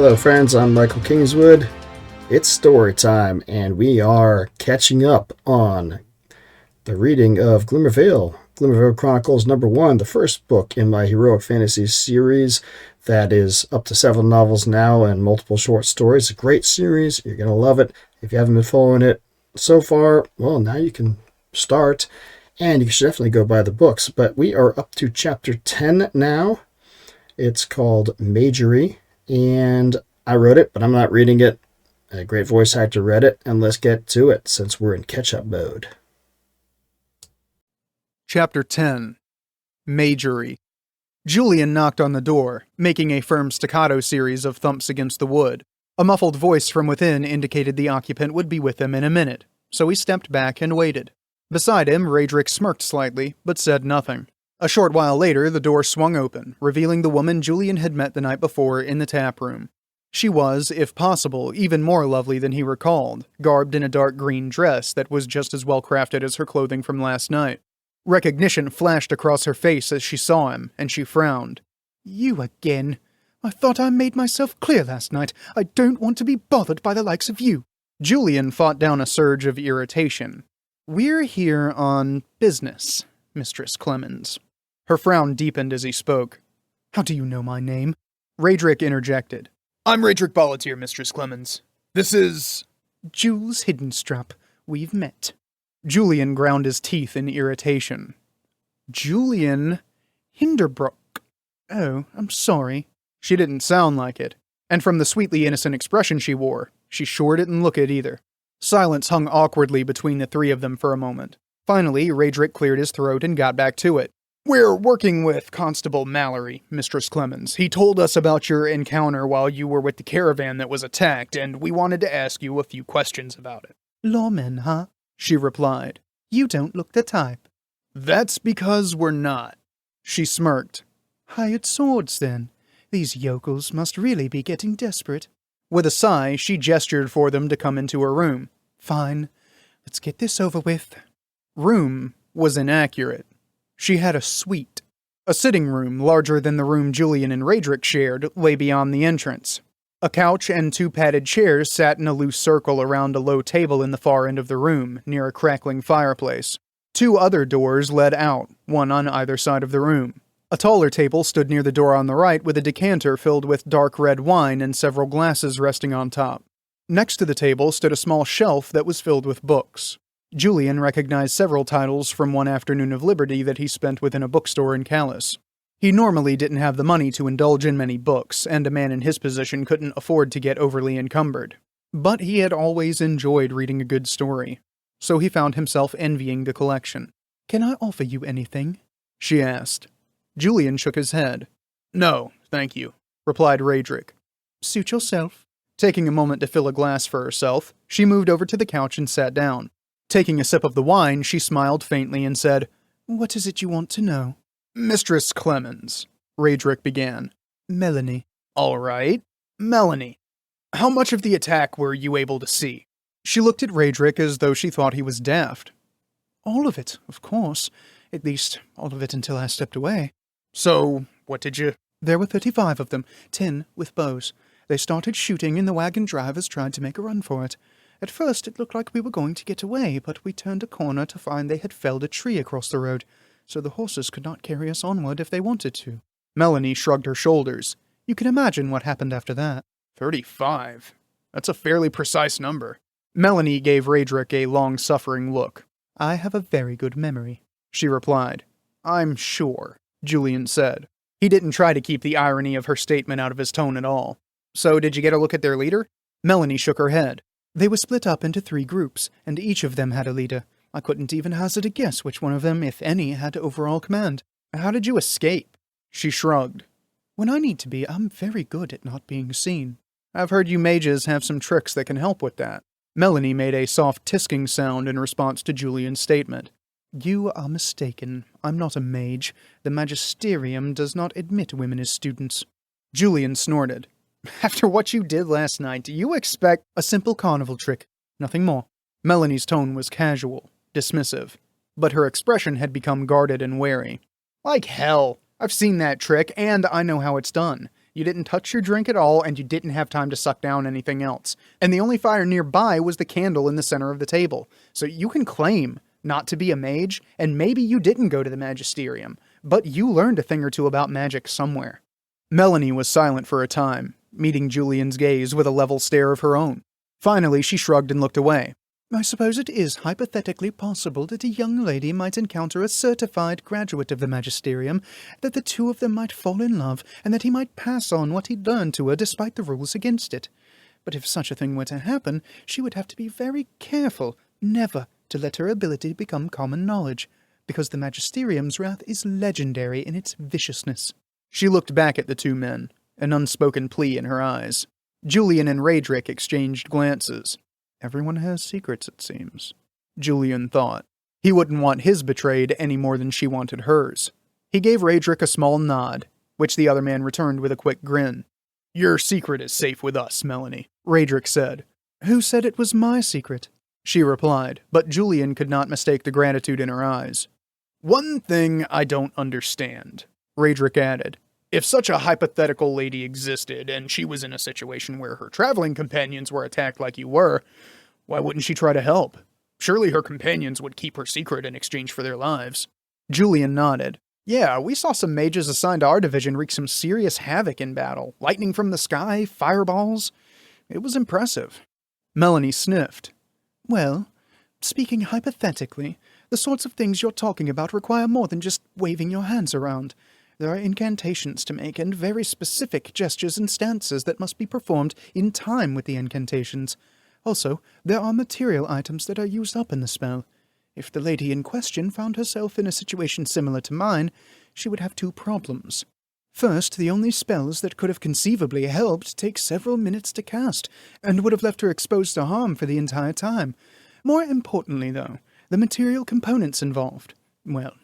Hello friends, I'm Michael Kingswood. It's story time, and we are catching up on the reading of Glimmer Chronicles #1, the first book in my heroic fantasy series that is up to 7 novels now and multiple short stories. A great series, you're going to love it. If you haven't been following it so far, well, now you can start, and you should definitely go buy the books. But we are up to chapter 10 now. It's called Majory, and I wrote it, but I'm not reading it. A great voice actor read it, and let's get to it since we're in catch-up mode. Chapter 10. Majory. Julian knocked on the door, making a firm staccato series of thumps against the wood. A muffled voice from within indicated the occupant would be with him in a minute, so he stepped back and waited. Beside him, Raedric smirked slightly, but said nothing. A short while later, the door swung open, revealing the woman Julian had met the night before in the tap room. She was, if possible, even more lovely than he recalled, garbed in a dark green dress that was just as well crafted as her clothing from last night. Recognition flashed across her face as she saw him, and she frowned. "You again. I thought I made myself clear last night. I don't want to be bothered by the likes of you." Julian fought down a surge of irritation. "We're here on business, Mistress Clemens." Her frown deepened as he spoke. "How do you know my name?" Raedric interjected. "I'm Raedric Boletier, Mistress Clemens. This is..." "Jules Hiddenstrap. We've met." Julian ground his teeth in irritation. "Julian Hinderbrook. Oh, I'm sorry." She didn't sound like it, and from the sweetly innocent expression she wore, she sure didn't look it either. Silence hung awkwardly between the three of them for a moment. Finally, Raedric cleared his throat and got back to it. "We're working with Constable Mallory, Mistress Clemens. He told us about your encounter while you were with the caravan that was attacked, and we wanted to ask you a few questions about it." "Lawmen, huh?" she replied. "You don't look the type." "That's because we're not." She smirked. "Hired swords, then. These yokels must really be getting desperate." With a sigh, she gestured for them to come into her room. "Fine. Let's get this over with." Room was inaccurate. She had a suite. A sitting room, larger than the room Julian and Raedric shared, lay beyond the entrance. A couch and 2 padded chairs sat in a loose circle around a low table in the far end of the room, near a crackling fireplace. 2 other doors led out, one on either side of the room. A taller table stood near the door on the right with a decanter filled with dark red wine and several glasses resting on top. Next to the table stood a small shelf that was filled with books. Julian recognized several titles from one afternoon of liberty that he spent within a bookstore in Calais. He normally didn't have the money to indulge in many books, and a man in his position couldn't afford to get overly encumbered. But he had always enjoyed reading a good story, so he found himself envying the collection. "Can I offer you anything?" she asked. Julian shook his head. "No, thank you," replied Raedric. "Suit yourself." Taking a moment to fill a glass for herself, she moved over to the couch and sat down. Taking a sip of the wine, she smiled faintly and said, "What is it you want to know?" "Mistress Clemens," Raedric began. "Melanie." "All right. Melanie. How much of the attack were you able to see?" She looked at Raedric as though she thought he was daft. "All of it, of course. At least, all of it until I stepped away." "So, what did you—" "There were 35 of them, 10 with bows. They started shooting and the wagon drivers tried to make a run for it. At first, it looked like we were going to get away, but we turned a corner to find they had felled a tree across the road, so the horses could not carry us onward if they wanted to." Melanie shrugged her shoulders. "You can imagine what happened after that." 35. That's a fairly precise number. Melanie gave Raedric a long-suffering look. "I have a very good memory," she replied. "I'm sure," Julian said. He didn't try to keep the irony of her statement out of his tone at all. "So did you get a look at their leader?" Melanie shook her head. "They were split up into 3 groups, and each of them had a leader. I couldn't even hazard a guess which one of them, if any, had overall command." "How did you escape?" She shrugged. "When I need to be, I'm very good at not being seen." "I've heard you mages have some tricks that can help with that." Melanie made a soft tisking sound in response to Julian's statement. "You are mistaken. I'm not a mage. The magisterium does not admit women as students." Julian snorted. "After what you did last night, do you expect—" "A simple carnival trick. Nothing more." Melanie's tone was casual, dismissive, but her expression had become guarded and wary. "Like hell. I've seen that trick, and I know how it's done. You didn't touch your drink at all, and you didn't have time to suck down anything else. And the only fire nearby was the candle in the center of the table. So you can claim not to be a mage, and maybe you didn't go to the magisterium, but you learned a thing or two about magic somewhere. Melanie was silent for a time, meeting Julian's gaze with a level stare of her own. Finally, she shrugged and looked away. I suppose it is hypothetically possible that a young lady might encounter a certified graduate of the magisterium, that the two of them might fall in love, and that he might pass on what he'd learned to her despite the rules against it. But if such a thing were to happen, she would have to be very careful never to let her ability become common knowledge, because the magisterium's wrath is legendary in its viciousness. She looked back at the two men, an unspoken plea in her eyes. Julian and Raedric exchanged glances. Everyone has secrets, it seems, Julian thought. He wouldn't want his betrayed any more than she wanted hers. He gave Raedric a small nod, which the other man returned with a quick grin. Your secret is safe with us, Melanie, Raedric said. Who said it was my secret? She replied, but Julian could not mistake the gratitude in her eyes. One thing I don't understand, Raedric added. If such a hypothetical lady existed, and she was in a situation where her traveling companions were attacked like you were, why wouldn't she try to help? Surely her companions would keep her secret in exchange for their lives. Julian nodded. Yeah, we saw some mages assigned to our division wreak some serious havoc in battle. Lightning from the sky, fireballs. It was impressive. Melanie sniffed. Well, speaking hypothetically, the sorts of things you're talking about require more than just waving your hands around. There are incantations to make, and very specific gestures and stances that must be performed in time with the incantations. Also, there are material items that are used up in the spell. If the lady in question found herself in a situation similar to mine, she would have two problems. First, the only spells that could have conceivably helped take several minutes to cast, and would have left her exposed to harm for the entire time. More importantly, though, the material components involved. Well,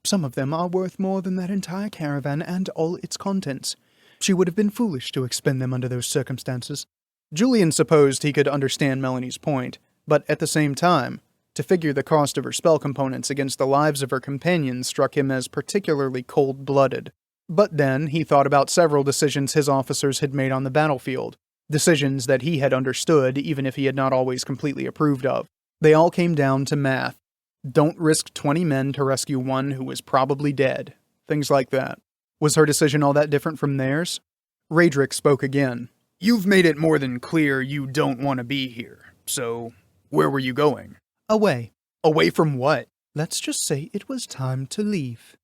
some of them are worth more than that entire caravan and all its contents. She would have been foolish to expend them under those circumstances. Julian supposed he could understand Melanie's point, but at the same time, to figure the cost of her spell components against the lives of her companions struck him as particularly cold-blooded. But then he thought about several decisions his officers had made on the battlefield, decisions that he had understood even if he had not always completely approved of. They all came down to math. Don't risk 20 men to rescue one who was probably dead. Things like that. Was her decision all that different from theirs? Raedric spoke again. You've made it more than clear you don't want to be here. So, where were you going? Away. Away from what? Let's just say it was time to leave.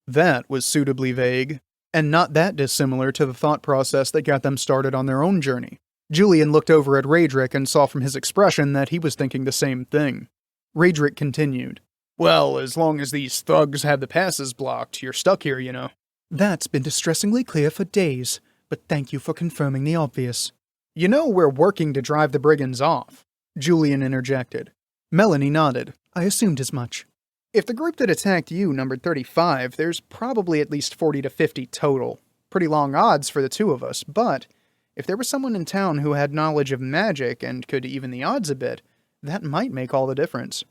That was suitably vague, and not that dissimilar to the thought process that got them started on their own journey. Julian looked over at Raedric and saw from his expression that he was thinking the same thing. Raedric continued. Well, as long as these thugs have the passes blocked, you're stuck here, you know. That's been distressingly clear for days, but thank you for confirming the obvious. You know we're working to drive the brigands off, Julian interjected. Melanie nodded. I assumed as much. If the group that attacked you numbered 35, there's probably at least 40 to 50 total. Pretty long odds for the two of us, but if there was someone in town who had knowledge of magic and could even the odds a bit, that might make all the difference.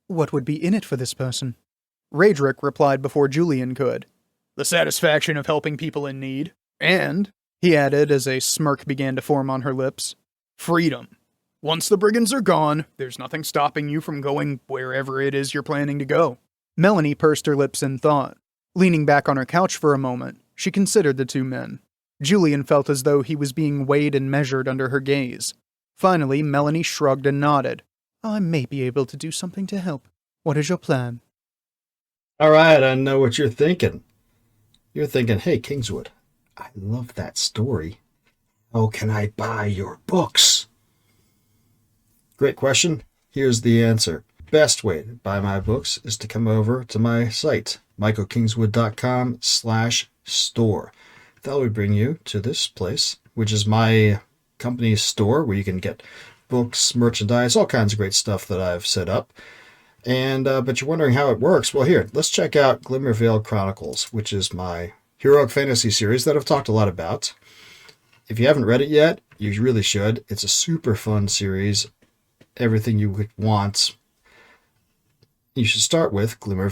What would be in it for this person? Raedric replied before Julian could. The satisfaction of helping people in need. And, he added as a smirk began to form on her lips, freedom. Once the brigands are gone, there's nothing stopping you from going wherever it is you're planning to go. Melanie pursed her lips in thought. Leaning back on her couch for a moment, she considered the two men. Julian felt as though he was being weighed and measured under her gaze. Finally, Melanie shrugged and nodded. I may be able to do something to help. What is your plan? All right, I know what you're thinking. You're thinking, hey, Kingswood, I love that story. How can I buy your books? Great question. Here's the answer. Best way to buy my books is to come over to my site, michaelkingswood.com/store. That will bring you to this place, which is my company's store where you can get books, merchandise, all kinds of great stuff that I've set up. And but you're wondering how it works. Well, here, let's check out Glimmer Chronicles, which is my heroic fantasy series that I've talked a lot about. If you haven't read it yet, you really should. It's a super fun series. Everything you would want. You should start with Glimmer,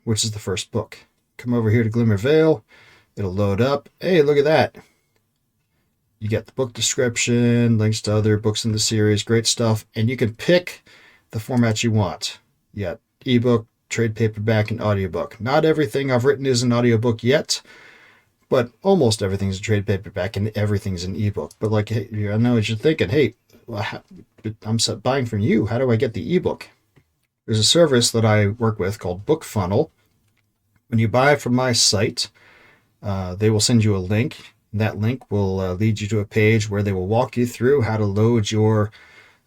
which is the first book. Come over here to Glimmer. It'll load up. Hey, look at that. You get the book description, links to other books in the series, great stuff, and you can pick the format you want. You got ebook, trade paperback, and audiobook. Not everything I've written is an audiobook yet, but almost everything's a trade paperback and everything's an ebook. But like, hey, I know what you're thinking. Hey, I'm buying from you. How do I get the ebook? There's a service that I work with called Book Funnel. When you buy from my site, they will send you a link. That link will lead you to a page where they will walk you through how to load your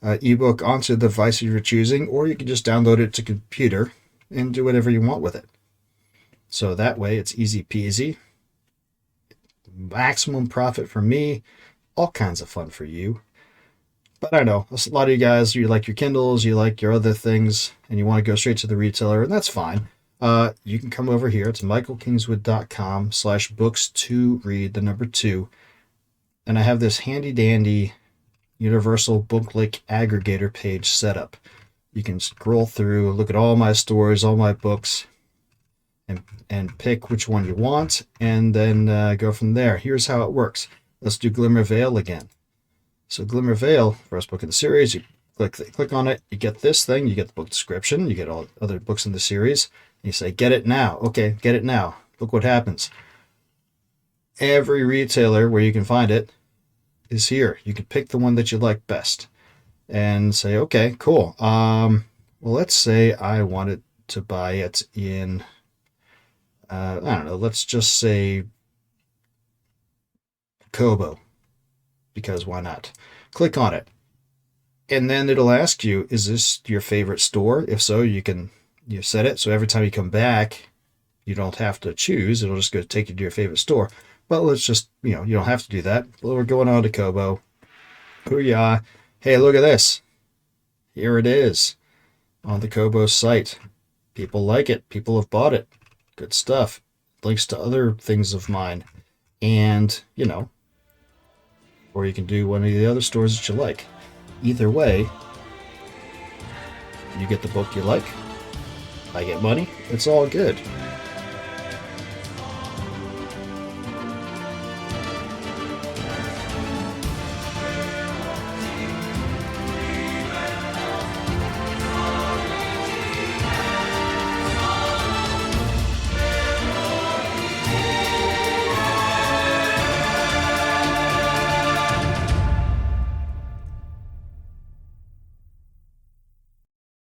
ebook onto the device of your choosing, or you can just download it to computer and do whatever you want with it. So that way it's easy peasy. Maximum profit for me, all kinds of fun for you. But I know a lot of you guys, you like your Kindles, you like your other things, and you want to go straight to the retailer, and that's fine. You can come over here to michaelkingswood.com/books2read, the number 2. And I have this handy dandy universal book link aggregator page set up. You can scroll through, look at all my stories, all my books, and pick which one you want, and then go from there. Here's how it works. Let's do Glimmer Vale again. So Glimmer Vale, first book in the series, you click on it, you get this thing, you get the book description, you get all other books in the series, and you say, get it now. Okay, get it now. Look what happens. Every retailer where you can find it is here. You can pick the one that you like best and say, okay, cool. Well, let's say I wanted to buy it in, I don't know, let's just say Kobo, because why not? Click on it. And then it'll ask you, is this your favorite store? If so, you set it. So every time you come back, you don't have to choose. It'll just go take you to your favorite store. But let's just, you don't have to do that. Well, we're going on to Kobo. Hoo-yah. Hey, look at this. Here it is on the Kobo site. People like it. People have bought it. Good stuff. Links to other things of mine. And, or you can do one of the other stores that you like. Either way, you get the book you like. I get money. It's all good.